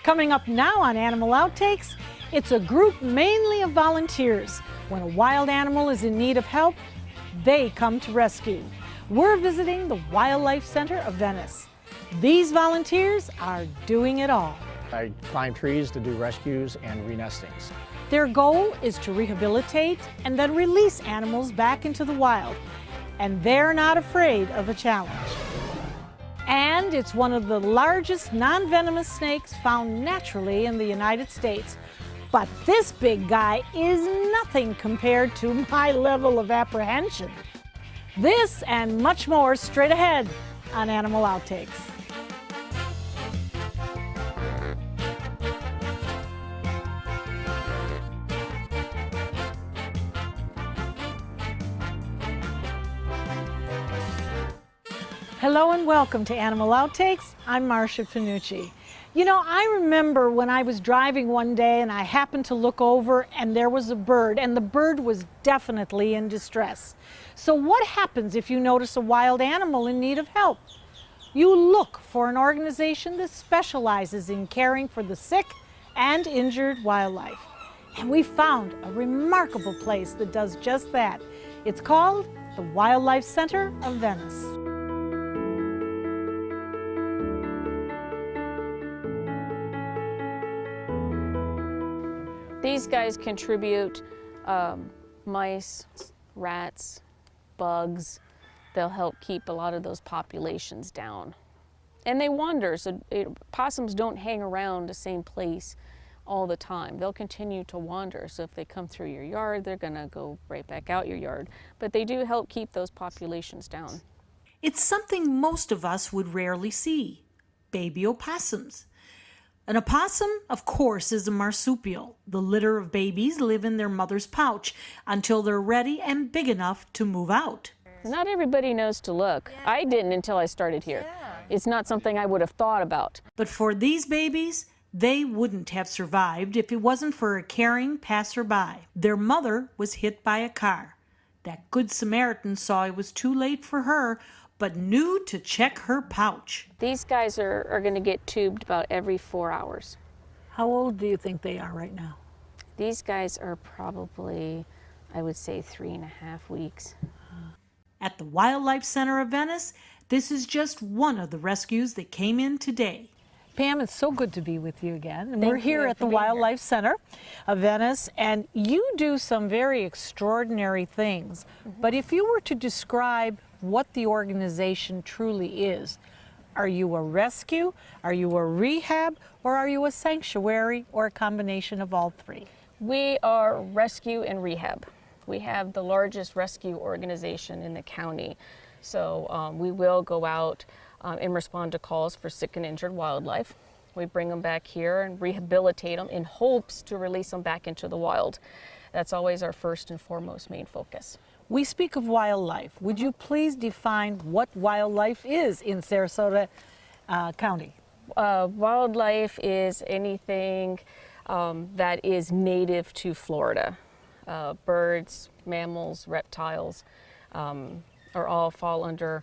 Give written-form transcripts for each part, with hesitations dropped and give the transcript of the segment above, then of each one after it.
Coming up now on Animal Outtakes, it's a group mainly of volunteers. When a wild animal is in need of help, they come to rescue. We're visiting the Wildlife Center of Venice. These volunteers are doing it all. I climb trees to do rescues and renestings. Their goal is to rehabilitate and then release animals back into the wild. And they're not afraid of a challenge. And it's one of the largest non-venomous snakes found naturally in the United States. But this big guy is nothing compared to my level of apprehension. This and much more straight ahead on Animal Outtakes. Hello and welcome to Animal Outtakes. I'm Marcia Finucci. You know, I remember when I was driving one day and I happened to look over and there was a bird, and the bird was definitely in distress. So what happens if you notice a wild animal in need of help? You look for an organization that specializes in caring for the sick and injured wildlife. And we found a remarkable place that does just that. It's called the Wildlife Center of Venice. These guys contribute mice, rats, bugs. They'll help keep a lot of those populations down. And they wander, so possums don't hang around the same place all the time. They'll continue to wander, so if they come through your yard, they're gonna go right back out your yard. But they do help keep those populations down. It's something most of us would rarely see: baby opossums. An opossum, of course, is a marsupial. The litter of babies live in their mother's pouch until they're ready and big enough to move out. Not everybody knows to look. I didn't until I started here. It's not something I would have thought about. But for these babies, they wouldn't have survived if it wasn't for a caring passerby. Their mother was hit by a car. That good Samaritan saw it was too late for her, but knew to check her pouch. These guys are going to get tubed about every 4 hours. How old do you think they are right now? These guys are probably, I would say, 3.5 weeks. At the Wildlife Center of Venice, this is just one of the rescues that came in today. Pam, it's so good to be with you again. And we're here at the Wildlife Center of Venice, and you do some very extraordinary things. But if you were to describe what the organization truly is, are you a rescue, are you a rehab, or are you a sanctuary, or a combination of all three? We are rescue and rehab. We have the largest rescue organization in the county. So we will go out and respond to calls for sick and injured wildlife. We bring them back here and rehabilitate them in hopes to release them back into the wild. That's always our first and foremost main focus. We speak of wildlife. Would you please define what wildlife is in Sarasota County? Wildlife is anything that is native to Florida. Birds, mammals, reptiles are all fall under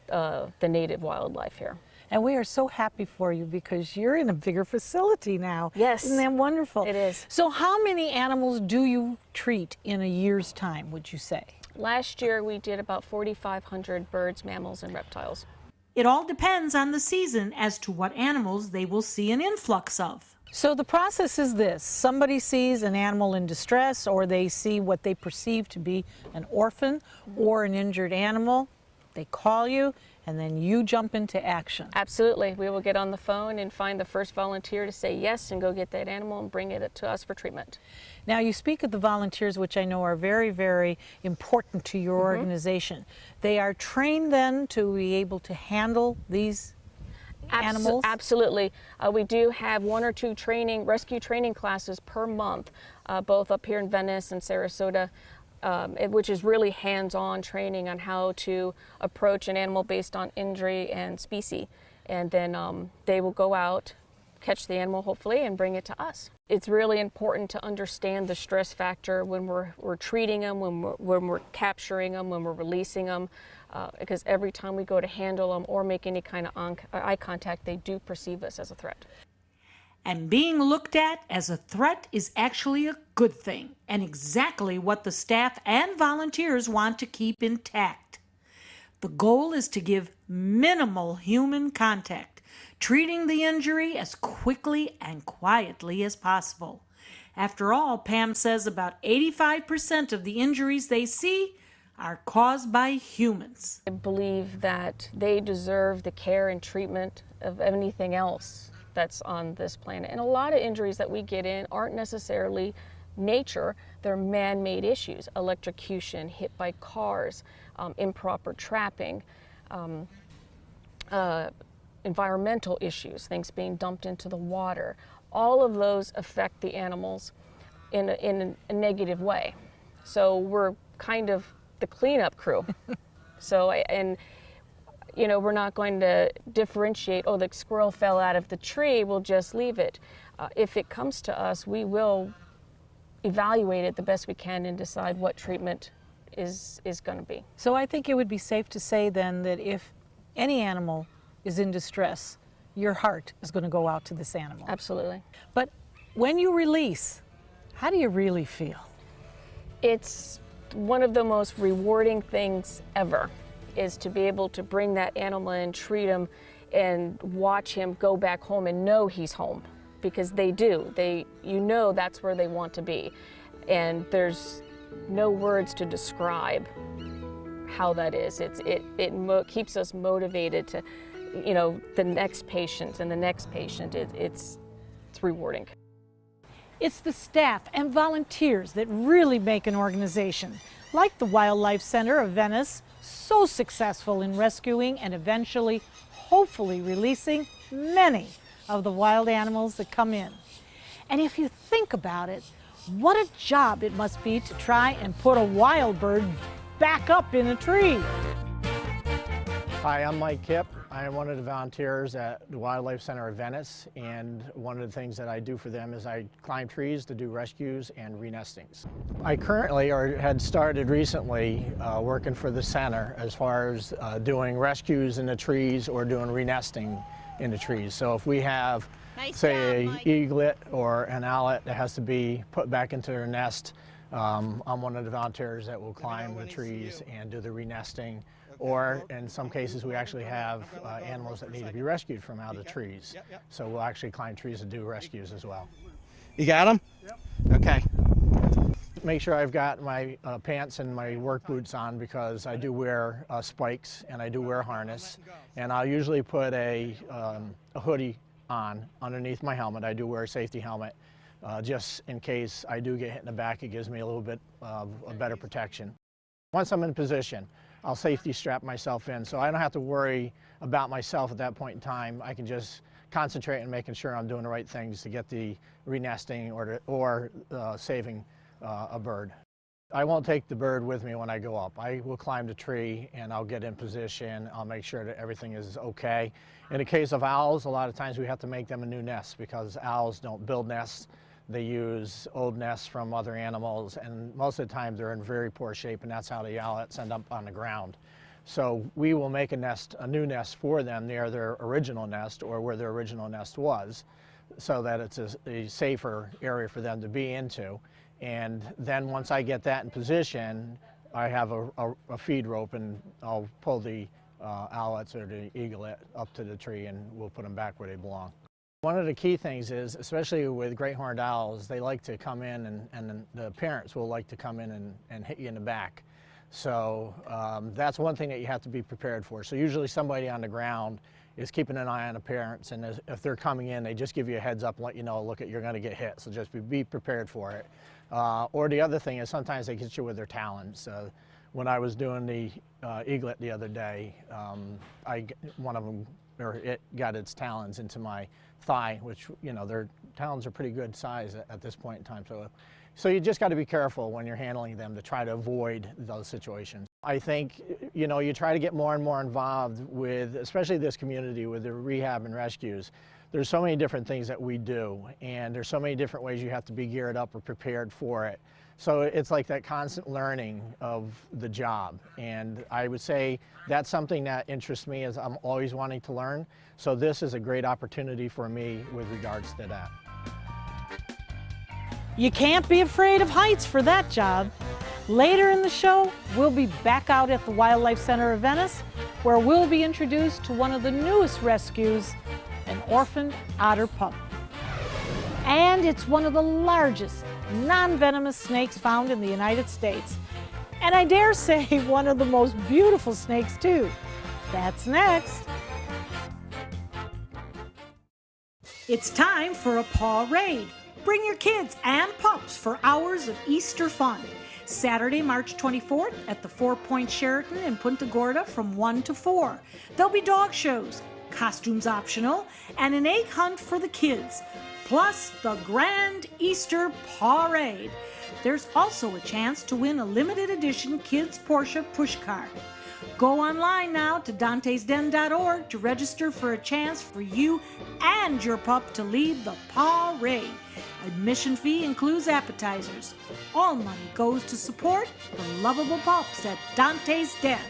the native wildlife here. And we are so happy for you because you're in a bigger facility now. Yes. Isn't that wonderful? It is. So how many animals do you treat in a year's time, would you say? Last year we did about 4,500 birds, mammals, and reptiles. It all depends on the season as to what animals they will see an influx of. So the process is this: somebody sees an animal in distress, or they see what they perceive to be an orphan or an injured animal. They call you, and then you jump into action. Absolutely. We will get on the phone and find the first volunteer to say yes and go get that animal and bring it to us for treatment. Now, you speak of the volunteers, which I know are very, very important to your organization. They are trained then to be able to handle these animals? Absolutely. We do have 1 or 2 rescue training classes per month, both up here in Venice and Sarasota. Which is really hands-on training on how to approach an animal based on injury and species. And then they will go out, catch the animal hopefully, and bring it to us. It's really important to understand the stress factor when we're treating them, when we're capturing them, when we're releasing them, because every time we go to handle them or make any kind of eye contact, they do perceive us as a threat. And being looked at as a threat is actually a good thing, and exactly what the staff and volunteers want to keep intact. The goal is to give minimal human contact, treating the injury as quickly and quietly as possible. After all, Pam says about 85% of the injuries they see are caused by humans. I believe that they deserve the care and treatment of anything else that's on this planet. And a lot of injuries that we get in aren't necessarily nature, they're man-made issues. Electrocution, hit by cars, improper trapping, environmental issues, things being dumped into the water. All of those affect the animals in a negative way. So we're kind of the cleanup crew. We're not going to differentiate, oh, the squirrel fell out of the tree, we'll just leave it. If it comes to us, we will evaluate it the best we can and decide what treatment is going to be. So I think it would be safe to say then that if any animal is in distress, your heart is going to go out to this animal. Absolutely. But when you release, how do you really feel? It's one of the most rewarding things ever, is to be able to bring that animal in, treat him, and watch him go back home and know he's home, because they do. That's where they want to be. And there's no words to describe how that is. It keeps us motivated to, the next patient and the next patient. It's rewarding. It's the staff and volunteers that really make an organization, like the Wildlife Center of Venice, so successful in rescuing and eventually, hopefully, releasing many of the wild animals that come in. And if you think about it, what a job it must be to try and put a wild bird back up in a tree. Hi, I'm Mike Kipp. I am one of the volunteers at the Wildlife Center of Venice, and one of the things that I do for them is I climb trees to do rescues and renestings. I currently, or had started recently, working for the center as far as doing rescues in the trees or doing renesting in the trees. So if we have, say, an eaglet or an owlet that has to be put back into their nest, I'm one of the volunteers that will climb the trees and do the renesting. Or in some cases, we actually have animals that need to be rescued from out of trees. So we'll actually climb trees and do rescues as well. You got them? Yep. Okay. Make sure I've got my pants and my work boots on, because I do wear spikes and I do wear a harness. And I'll usually put a hoodie on underneath my helmet. I do wear a safety helmet, just in case I do get hit in the back. It gives me a little bit of a better protection. Once I'm in position, I'll safety strap myself in, so I don't have to worry about myself at that point in time. I can just concentrate on making sure I'm doing the right things to get the renesting or saving a bird. I won't take the bird with me when I go up. I will climb the tree and I'll get in position. I'll make sure that everything is okay. In the case of owls, a lot of times we have to make them a new nest, because owls don't build nests. They use old nests from other animals, and most of the time they're in very poor shape, and that's how the owlets end up on the ground. So we will make a new nest for them near their original nest or where their original nest was, so that it's a safer area for them to be into. And then once I get that in position, I have a feed rope, and I'll pull the owlets or the eaglet up to the tree, and we'll put them back where they belong. One of the key things is, especially with great horned owls, they like to come in, and the parents will like to come in and hit you in the back. So that's one thing that you have to be prepared for. So usually somebody on the ground is keeping an eye on the parents, and if they're coming in, they just give you a heads up and let you know, look, you're going to get hit, so just be prepared for it. Or the other thing is sometimes they get you with their talons. When I was doing the eaglet the other day, one of them, or it got its talons into my thigh, which, their talons are pretty good size at this point in time. So you just got to be careful when you're handling them to try to avoid those situations. I think, you try to get more and more involved with, especially this community, with the rehab and rescues. There's so many different things that we do, and there's so many different ways you have to be geared up or prepared for it. So it's like that constant learning of the job. And I would say that's something that interests me, as I'm always wanting to learn. So this is a great opportunity for me with regards to that. You can't be afraid of heights for that job. Later in the show, we'll be back out at the Wildlife Center of Venice, where we'll be introduced to one of the newest rescues, an orphaned otter pup. And it's one of the largest non-venomous snakes found in the United States. And I dare say one of the most beautiful snakes too. That's next. It's time for a paw raid. Bring your kids and pups for hours of Easter fun. Saturday, March 24th at the 4 Point Sheraton in Punta Gorda from 1 to 4. There'll be dog shows, costumes optional, and an egg hunt for the kids, plus the grand Easter parade. There's also a chance to win a limited edition Kids Porsche pushcart. Go online now to dantesden.org to register for a chance for you and your pup to lead the parade. Admission fee includes appetizers. All money goes to support the lovable pups at Dante's Den.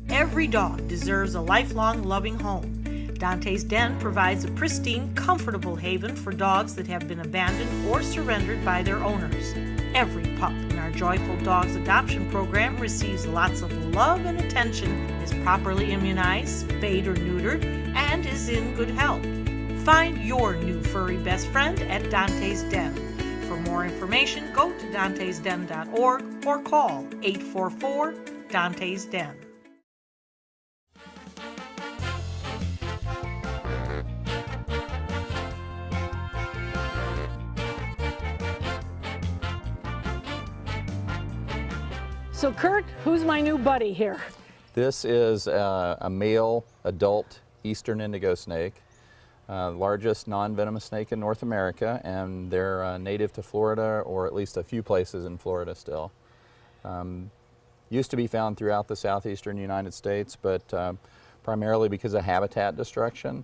Every dog deserves a lifelong loving home. Dante's Den provides a pristine, comfortable haven for dogs that have been abandoned or surrendered by their owners. Every pup in our Joyful Dogs adoption program receives lots of love and attention, is properly immunized, spayed or neutered, and is in good health. Find your new furry best friend at Dante's Den. For more information, go to dantesden.org or call 844-DANTES-DEN. So Kurt, who's my new buddy here? This is a male adult eastern indigo snake, largest non-venomous snake in North America, and they're native to Florida, or at least a few places in Florida still. Used to be found throughout the southeastern United States, but primarily because of habitat destruction.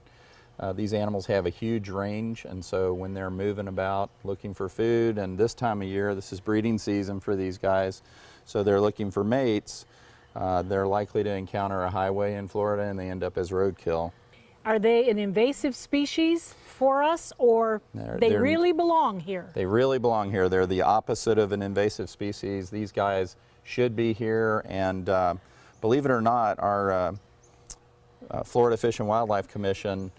These animals have a huge range, and so when they're moving about looking for food, and this time of year, this is breeding season for these guys, so they're looking for mates, they're likely to encounter a highway in Florida and they end up as roadkill. Are they an invasive species for us, or they really belong here? They really belong here. They're the opposite of an invasive species. These guys should be here, and believe it or not, our Florida Fish and Wildlife Commission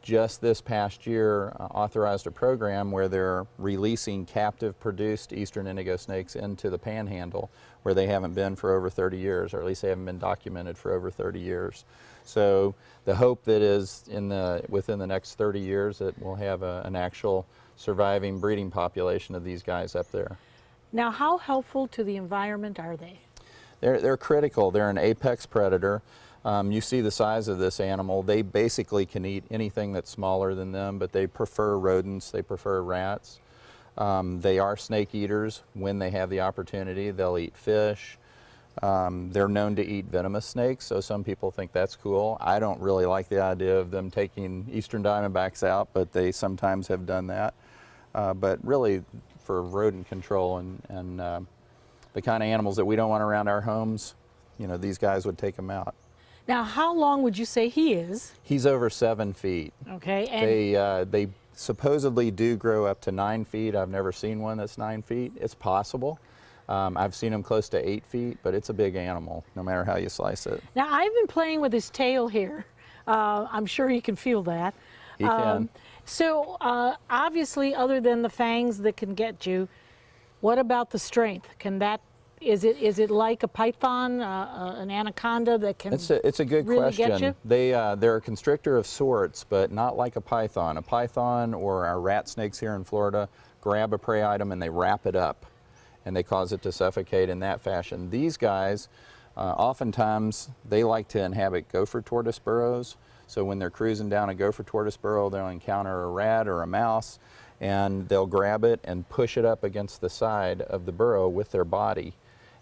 just this past year authorized a program where they're releasing captive produced eastern indigo snakes into the panhandle, where they haven't been for over 30 years, or at least they haven't been documented for over 30 years. So the hope that is within the next 30 years that we'll have an actual surviving breeding population of these guys up there. Now, how helpful to the environment are they? They're critical. They're an apex predator. You see the size of this animal. They basically can eat anything that's smaller than them, but they prefer rodents, they prefer rats. They are snake eaters when they have the opportunity. They'll eat fish. They're known to eat venomous snakes, so some people think that's cool. I don't really like the idea of them taking eastern diamondbacks out, but they sometimes have done that. But really, for rodent control and the kind of animals that we don't want around our homes, you know, these guys would take them out. Now, how long would you say he is? He's over 7 feet. Okay. And they supposedly do grow up to 9 feet. I've never seen one that's 9 feet. It's possible. I've seen them close to 8 feet, but it's a big animal, no matter how you slice it. Now, I've been playing with his tail here. I'm sure you can feel that. He can. So, obviously, other than the fangs that can get you, what about the strength? Is it like a python, an anaconda that can it's a good really question. Get you? They're a constrictor of sorts, but not like a python. A python or our rat snakes here in Florida grab a prey item and they wrap it up, and they cause it to suffocate in that fashion. These guys, oftentimes, they like to inhabit gopher tortoise burrows. So when they're cruising down a gopher tortoise burrow, they'll encounter a rat or a mouse, and they'll grab it and push it up against the side of the burrow with their body,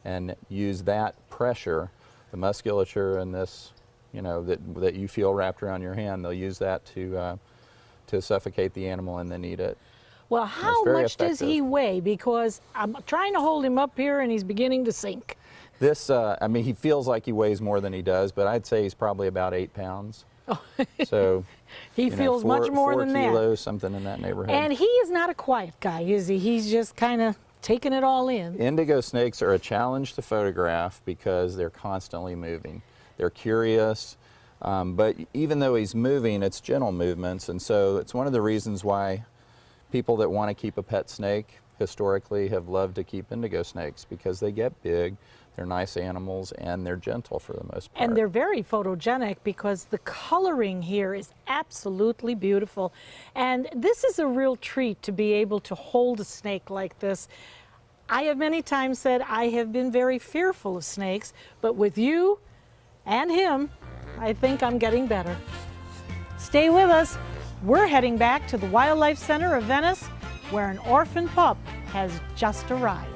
and use that pressure, the musculature and this, you know, that you feel wrapped around your hand. They'll use that to suffocate the animal and then eat it. Well, how very much does he effective. weigh? Because I'm trying to hold him up here and he's beginning to sink. This, I mean, he feels like he weighs more than he does, but I'd say he's probably about 8 pounds. So He you know, feels much more than 4 that. kilos, something in that neighborhood. And he is not a quiet guy, is he? He's just kind of taking it all in. Indigo snakes are a challenge to photograph because they're constantly moving. They're curious, but even though he's moving, it's gentle movements, and so it's one of the reasons why people that want to keep a pet snake historically have loved to keep indigo snakes, because they get big, they're nice animals, and they're gentle for the most part. And they're very photogenic because the coloring here is absolutely beautiful. And this is a real treat to be able to hold a snake like this. I have many times said I have been very fearful of snakes, but with you and him, I think I'm getting better. Stay with us. We're heading back to the Wildlife Center of Venice, where an orphan pup has just arrived.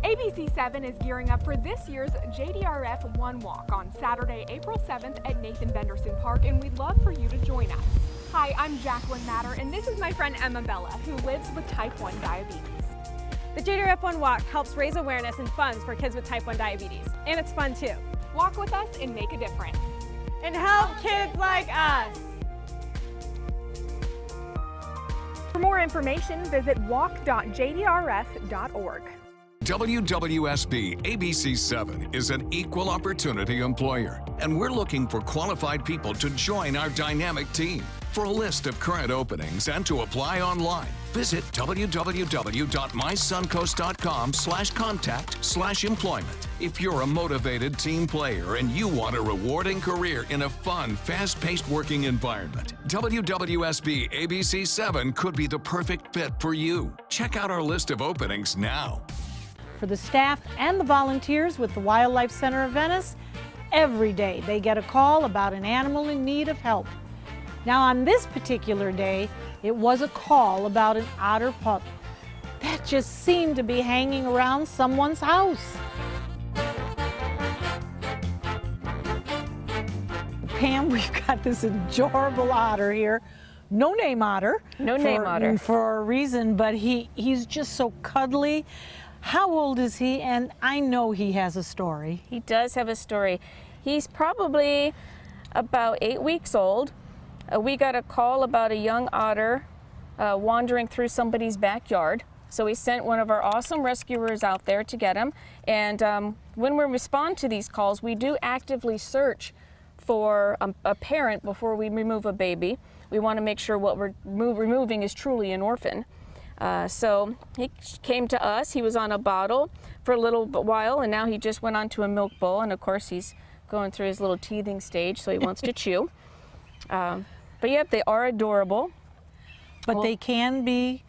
ABC7 is gearing up for this year's JDRF One Walk on Saturday, April 7th at Nathan Benderson Park, and we'd love for you to join us. Hi, I'm Jacqueline Matter, and this is my friend Emma Bella, who lives with type 1 diabetes. The JDRF One Walk helps raise awareness and funds for kids with type 1 diabetes, and it's fun too. Walk with us and make a difference. And help kids like us. For more information, visit walk.jdrf.org. WWSB ABC7 is an equal opportunity employer, and we're looking for qualified people to join our dynamic team. For a list of current openings and to apply online, visit www.mysuncoast.com/contact/employment. If you're a motivated team player and you want a rewarding career in a fun, fast-paced working environment, WWSB ABC7 could be the perfect fit for you. Check out our list of openings now. For the staff and the volunteers with the Wildlife Center of Venice, every day they get a call about an animal in need of help. Now on this particular day, it was a call about an otter pup that just seemed to be hanging around someone's house. Pam, we've got this adorable otter here. No name otter. No name otter. For a reason, but he's just so cuddly. How old is he? And I know he has a story. He does have a story. He's probably about 8 weeks old. We got a call about a young otter wandering through somebody's backyard. So we sent one of our awesome rescuers out there to get him. And when we respond to these calls, we do actively search for a parent before we remove a baby. We want to make sure what we're removing is truly an orphan. So he came to us. He was on a bottle for a little while, and now he just went on to a milk bowl. And of course, he's going through his little teething stage, so he wants to chew. But yep, they are adorable. But they can be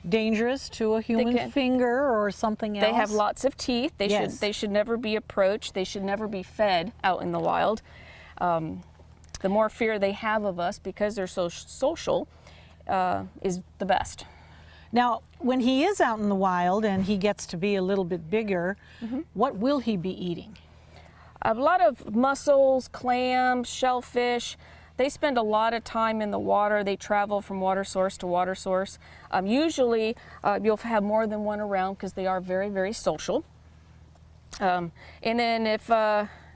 dangerous to a human finger or something else. They have lots of teeth. Yes. They should never be approached. They should never be fed out in the wild. The more fear they have of us because they're so social is the best. Now, when he is out in the wild and he gets to be a little bit bigger, what will he be eating? A lot of mussels, clams, shellfish. They spend a lot of time in the water. They travel from water source to water source. Usually, you'll have more than one around because they are very, very social. And then if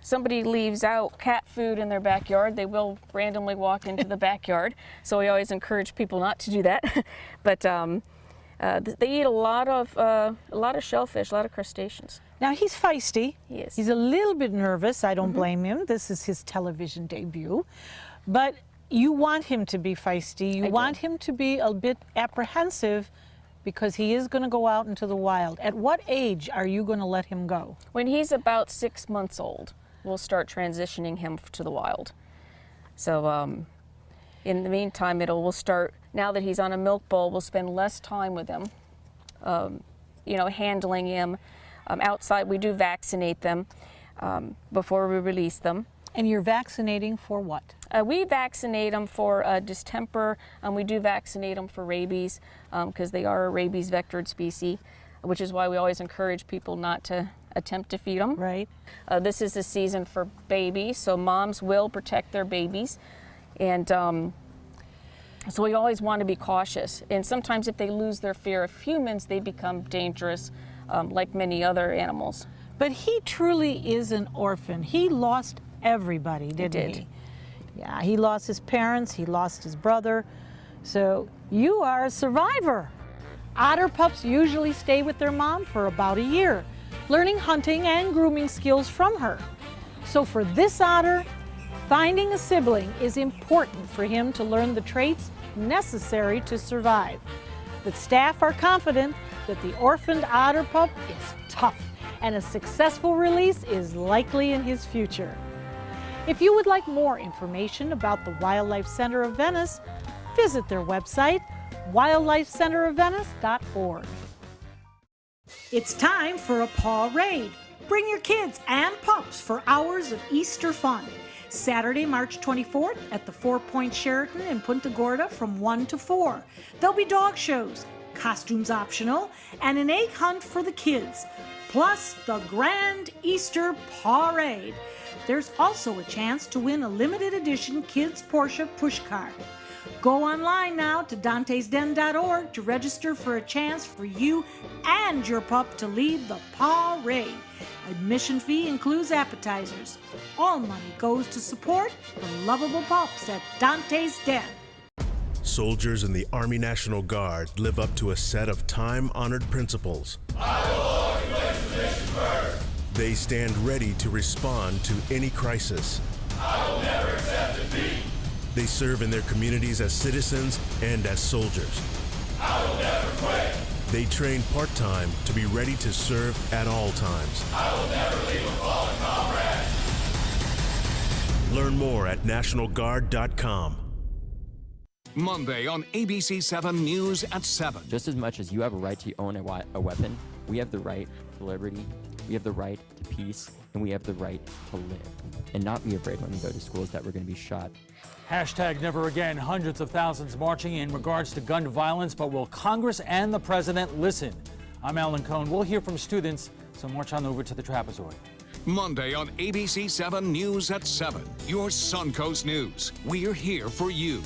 somebody leaves out cat food in their backyard, they will randomly walk into the backyard. So we always encourage people not to do that. But they eat a lot of shellfish, a lot of crustaceans. Now, he's feisty. He is. He's a little bit nervous. I don't blame him. This is his television debut. But you want him to be feisty. You want him to be a bit apprehensive because he is going to go out into the wild. At what age are you going to let him go? When he's about 6 months old, we'll start transitioning him to the wild. So In the meantime, we'll start, now that he's on a milk bowl, we'll spend less time with him, you know, handling him. Outside, we do vaccinate them before we release them. And you're vaccinating for what? We vaccinate them for distemper, and we do vaccinate them for rabies because they are a rabies vectored species, which is why we always encourage people not to attempt to feed them. Right. This is the season for babies, so moms will protect their babies. And so we always want to be cautious. And sometimes if they lose their fear of humans, they become dangerous, like many other animals. But he truly is an orphan. He lost everybody, didn't he? Yeah, he lost his parents, he lost his brother. So you are a survivor. Otter pups usually stay with their mom for about a year, learning hunting and grooming skills from her. So for this otter, finding a sibling is important for him to learn the traits necessary to survive. The staff are confident that the orphaned otter pup is tough and a successful release is likely in his future. If you would like more information about the Wildlife Center of Venice, visit their website, wildlifecenterofvenice.org. It's time for a paw raid. Bring your kids and pups for hours of Easter fun. Saturday, March 24th at the 4 Point Sheraton in Punta Gorda from 1 to 4. There'll be dog shows, costumes optional, and an egg hunt for the kids, plus the grand Easter paw raid. There's also a chance to win a limited edition Kids Porsche pushcart. Go online now to dantesden.org to register for a chance for you and your pup to lead the paw raid. Admission fee includes appetizers. All money goes to support the lovable pups at Dante's Den. Soldiers in the Army National Guard live up to a set of time-honored principles. I will always place the mission first. They stand ready to respond to any crisis. I will never accept defeat. They serve in their communities as citizens and as soldiers. I will never quit. They train part-time to be ready to serve at all times. I will never leave a fallen comrade. Learn more at nationalguard.com. Monday on ABC 7 News at 7. Just as much as you have a right to own a weapon, we have the right to liberty, we have the right to peace, and we have the right to live. And not be afraid when we go to schools that we're going to be shot. Hashtag never again. Hundreds of thousands marching in regards to gun violence, but will Congress and the president listen? I'm Alan Cohn. We'll hear from students, so march on over to the trapezoid. Monday on ABC 7 News at 7. Your Suncoast News. We're here for you.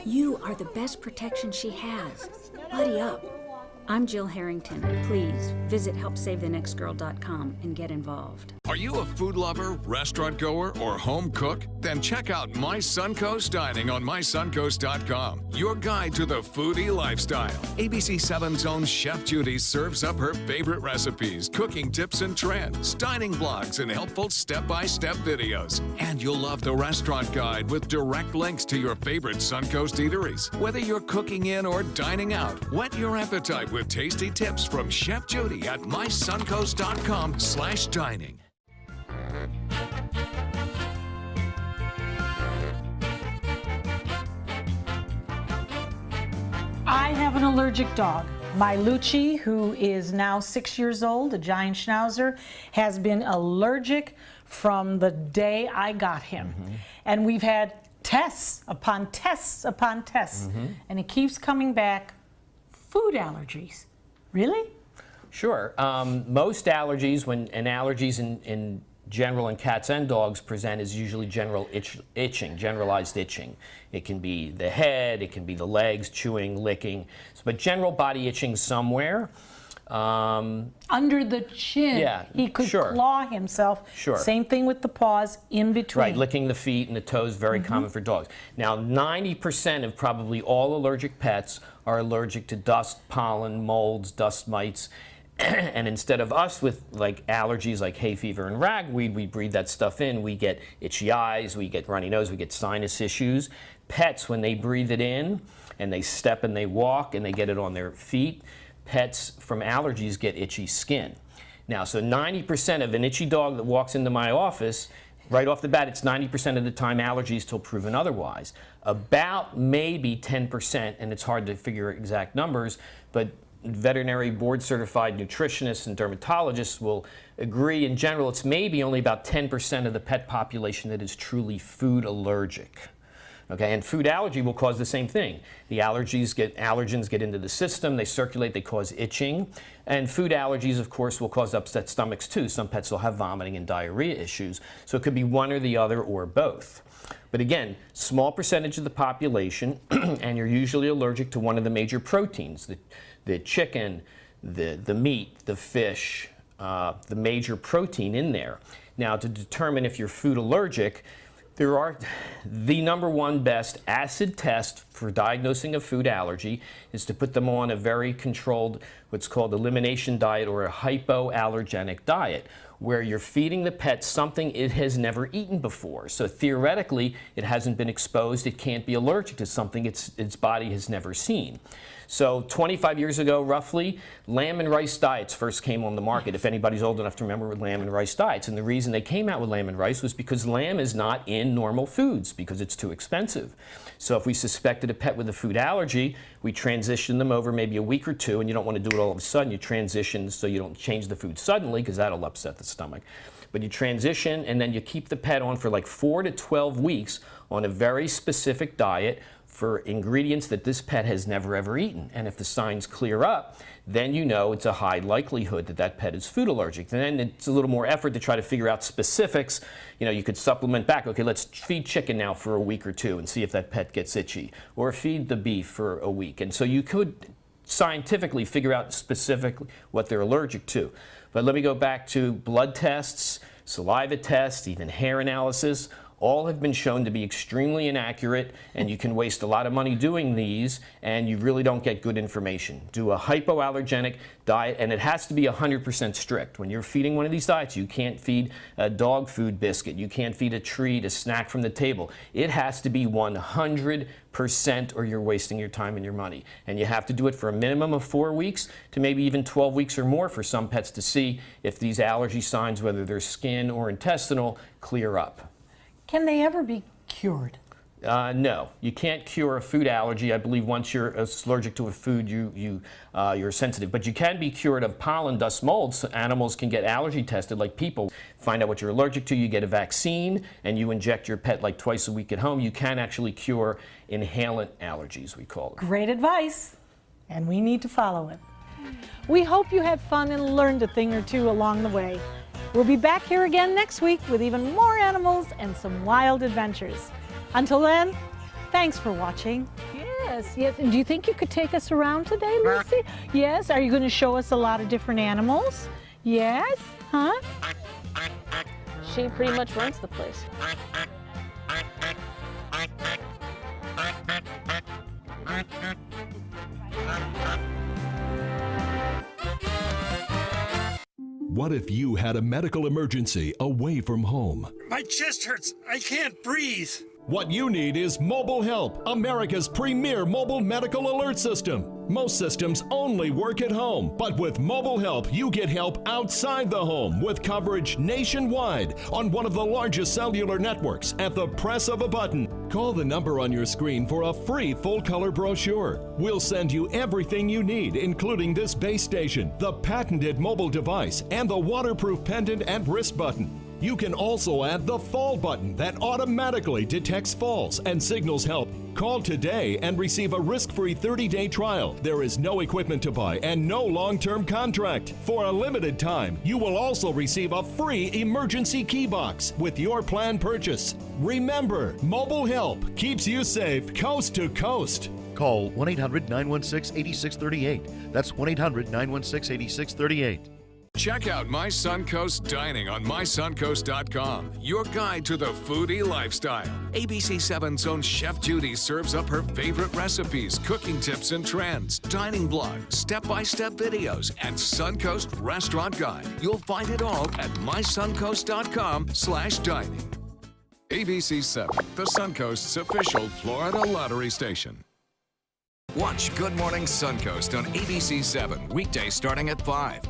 You are the best protection she has. Buddy up. I'm Jill Harrington. Please visit helpsavethenextgirl.com and get involved. Are you a food lover, restaurant goer, or home cook? Then check out My Suncoast Dining on mysuncoast.com, your guide to the foodie lifestyle. ABC 7's own Chef Judy serves up her favorite recipes, cooking tips and trends, dining blogs, and helpful step-by-step videos. And you'll love the restaurant guide with direct links to your favorite Suncoast eateries. Whether you're cooking in or dining out, whet your appetite with tasty tips from Chef Judy at mysuncoast.com/dining. I have an allergic dog. My Lucci, who is now 6 years old, a giant schnauzer, has been allergic from the day I got him. And we've had tests upon tests upon tests. And it keeps coming back. Food allergies. Really? Sure. Most allergies, and allergies in general in cats and dogs present as usually itching, generalized itching. It can be the head, it can be the legs, chewing, licking, but general body itching somewhere. Under the chin. Yeah, he could sure. claw himself. Sure. Same thing with the paws in between. Right, licking the feet and the toes, very common for dogs. Now, 90% of probably all allergic pets are allergic to dust, pollen, molds, dust mites. And instead of us with like allergies like hay fever and ragweed, we breathe that stuff in, we get itchy eyes, we get runny nose, we get sinus issues. Pets, when they breathe it in and they step and they walk and they get it on their feet, pets from allergies get itchy skin. Now, so 90% of an itchy dog that walks into my office, right off the bat, it's 90% of the time allergies till proven otherwise. About maybe 10%, and it's hard to figure exact numbers, but veterinary board certified nutritionists and dermatologists will agree in general it's maybe only about 10% of the pet population that is truly food allergic. Okay, and food allergy will cause the same thing. The allergens get into the system, they circulate, they cause itching. And food allergies, of course, will cause upset stomachs too. Some pets will have vomiting and diarrhea issues. So it could be one or the other or both. But again, small percentage of the population, and you're usually allergic to one of the major proteins, the chicken, the meat, the fish, the major protein in there. Now, to determine if you're food allergic, there are the number one best acid test for diagnosing a food allergy is to put them on a very controlled, what's called elimination diet or a hypoallergenic diet, where you're feeding the pet something it has never eaten before. So theoretically, it hasn't been exposed, it can't be allergic to something its body has never seen. So 25 years ago, roughly, lamb and rice diets first came on the market, if anybody's old enough to remember lamb and rice diets. And the reason they came out with lamb and rice was because lamb is not in normal foods because it's too expensive. So if we suspected a pet with a food allergy, we transition them over maybe a week or two, and you don't want to do it all of a sudden. You transition so you don't change the food suddenly because that'll upset the stomach. But you transition, and then you keep the pet on for like 4 to 12 weeks on a very specific diet for ingredients that this pet has never ever eaten. And if the signs clear up, then you know it's a high likelihood that that pet is food allergic. And then it's a little more effort to try to figure out specifics. You know, you could supplement back. Okay, let's feed chicken now for a week or two and see if that pet gets itchy. Or feed the beef for a week. And so you could scientifically figure out specifically what they're allergic to. But let me go back to blood tests, saliva tests, even hair analysis. All have been shown to be extremely inaccurate, and you can waste a lot of money doing these, and you really don't get good information. Do a hypoallergenic diet, and it has to be 100% strict. When you're feeding one of these diets, you can't feed a dog food biscuit. You can't feed a treat, a snack from the table. It has to be 100% or you're wasting your time and your money. And you have to do it for a minimum of 4 weeks to maybe even 12 weeks or more for some pets to see if these allergy signs, whether they're skin or intestinal, clear up. Can they ever be cured? No, you can't cure a food allergy. I believe once you're allergic to a food, you're sensitive. But you can be cured of pollen, dust, mold. So animals can get allergy tested like people. Find out what you're allergic to. You get a vaccine, and you inject your pet like twice a week at home. You can actually cure inhalant allergies, we call it. Great advice, and we need to follow it. We hope you had fun and learned a thing or two along the way. We'll be back here again next week with even more animals and some wild adventures. Until then, thanks for watching. Yes. And do you think you could take us around today, Lucy? Yes. Are you going to show us a lot of different animals? Yes. Huh? She pretty much runs the place. What if you had a medical emergency away from home? My chest hurts. I can't breathe. What you need is Mobile Help, America's premier mobile medical alert system. Most systems only work at home, but with Mobile Help, you get help outside the home with coverage nationwide on one of the largest cellular networks at the press of a button. Call the number on your screen for a free full-color brochure. We'll send you everything you need, including this base station, the patented mobile device, and the waterproof pendant and wrist button. You can also add the fall button that automatically detects falls and signals help. Call today and receive a risk-free 30-day trial. There is no equipment to buy and no long-term contract. For a limited time, you will also receive a free emergency key box with your plan purchase. Remember, Mobile Help keeps you safe coast to coast. Call 1-800-916-8638. That's 1-800-916-8638. Check out My Suncoast Dining on mysuncoast.com, your guide to the foodie lifestyle. ABC7's own Chef Judy serves up her favorite recipes, cooking tips and trends, dining blogs, step-by-step videos, and Suncoast Restaurant Guide. You'll find it all at mysuncoast.com/dining. ABC7, the Suncoast's official Florida lottery station. Watch Good Morning Suncoast on ABC7, weekdays starting at 5.